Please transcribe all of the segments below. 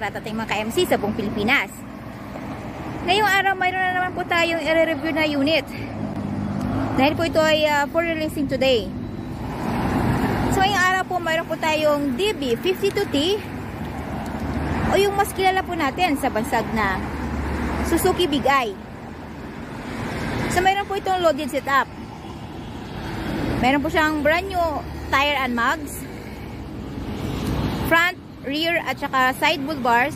lahat ating mga ka-MC sa buong Pilipinas. Ngayong araw, mayroon na naman po tayong i-review na unit. Dahil po ito ay for releasing today. So ngayong araw po, mayroon po tayong DB52T o yung mas kilala po natin sa bansag na Suzuki Big Eye. So mayroon po itong loaded setup. Mayroon po siyang brand new tire and mugs, front, rear at saka side bull bars.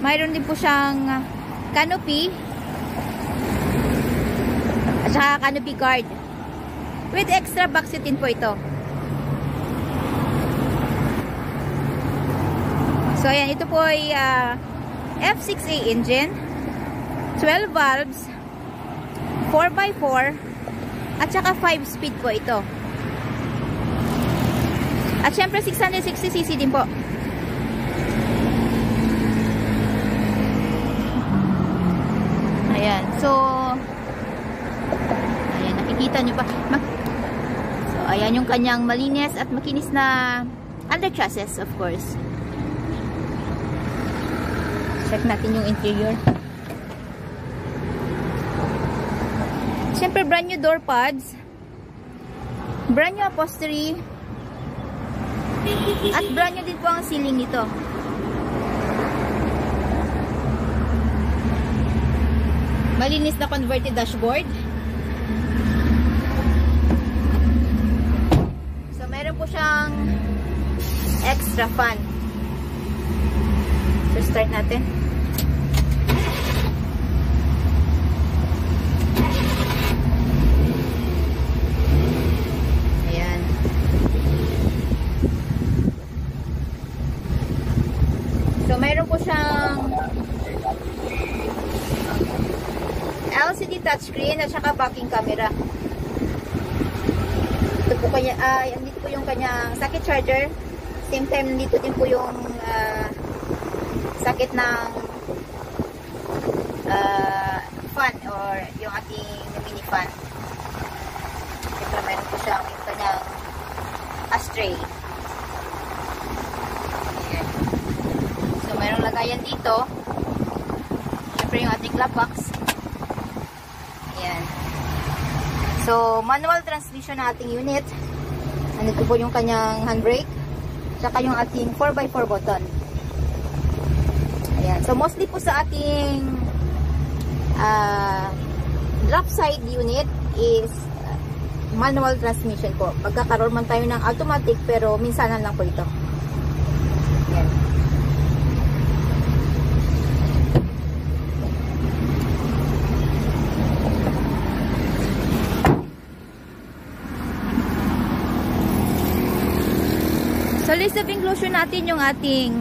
Mayroon din po siyang canopy at saka canopy guard with extra back seat din po ito. So ayan, ito po ay F6A engine, 12 valves, 4x4 at saka 5 speed po ito. At syempre 660cc din po. Ayan. So ayan, nakikita nyo ba? So ayan yung kanyang malinis at makinis na under chassis, of course. Check natin yung interior. Syempre brand new door pads, brand new upholstery, at brand new din po ang ceiling nito. Malinis na converted dashboard. So meron po siyang extra fan. So start natin. So, mayroon po siyang LCD touchscreen at saka backing camera. Ito po kanya, dito po yung kanyang socket charger. Same time, dito din po yung socket ng fan or yung ating mini fan. Ito, mayroon po siyang yung kanyang ashtray. Mayroong lagayan dito. Siyempre yung ating glove box. Ayan. So, manual transmission na ating unit. Nandito po yung kanyang handbrake. Saka yung ating 4x4 button. Ayan. So, mostly po sa ating left side unit is manual transmission po. Pagkakaroon man tayo ng automatic pero minsanan lang po ito. Ayan. So, list of inclusion natin yung ating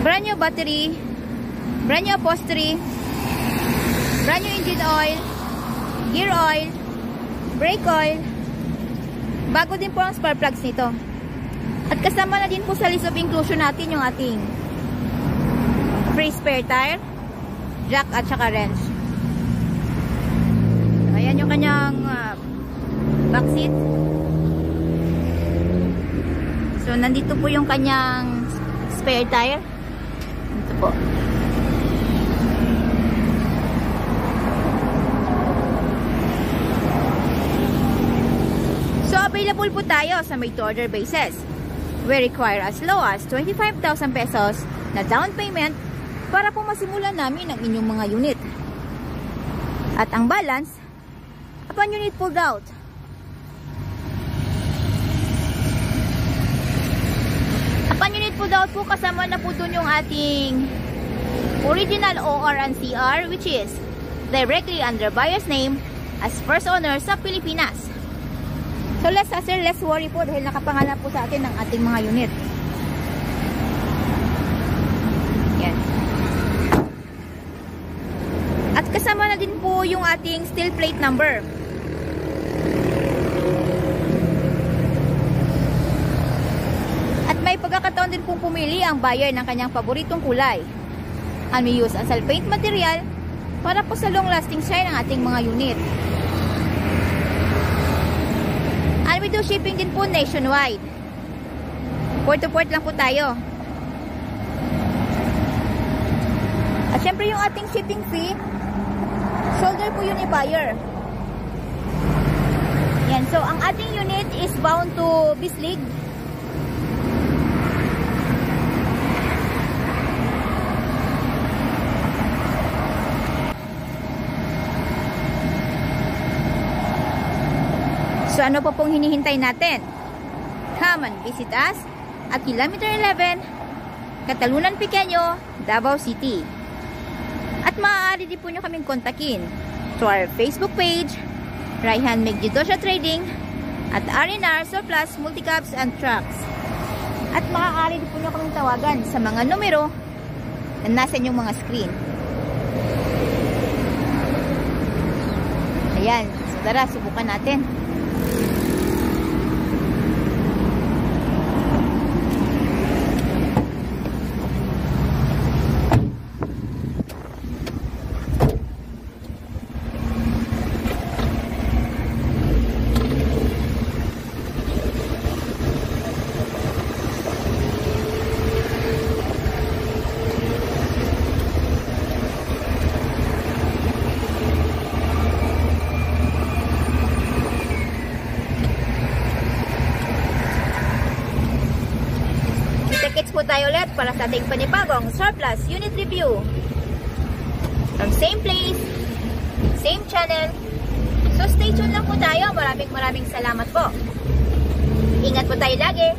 brand new battery, brand new upholstery, brand new engine oil, gear oil, brake oil, bago din po ang spark plugs nito. At kasama na din po sa list of inclusion natin yung ating free spare tire, jack at saka wrench. So, ayan yung kanyang back seat. So, nandito po yung kanyang spare tire. Ito po. So, available po tayo sa made-to-order basis. We require as low as 25,000 pesos na down payment para po masimulan namin ang inyong mga unit. At ang balance, upon unit pulled out. Upon unit pulled out po, kasama na po dun yung ating original OR and CR, which is directly under buyer's name as first owner sa Pilipinas. So less hassle, less worry po dahil nakapangalan po sa atin ng ating mga unit. Yan. At kasama na din po yung ating steel plate number. May pagkakataon din pong pumili ang buyer ng kanyang paboritong kulay. And we use asal paint material para po sa long lasting shine ng ating mga unit. And we do shipping din po nationwide. Port to port lang po tayo. At syempre yung ating shipping fee, shoulder po yun ni buyer. Yan. So, ang ating unit is bound to Bislig. So, ano po pong hinihintay natin? Come and visit us at Kilometer 11, Catalunan Pequeño, Davao City. At maaari din po nyo kaming kontakin to our Facebook page, Raihan Megdidosya Trading, at R&R Surplus Multicabs and Trucks. At maaari din po nyo kaming tawagan sa mga numero na nasa inyong mga screen. Ayan. So, tara, subukan natin. Kita-kits po tayo ulit para sa ating panibagong surplus unit review. From same place, same channel. So stay tuned lang po tayo. Maraming salamat po. Ingat po tayo lagi.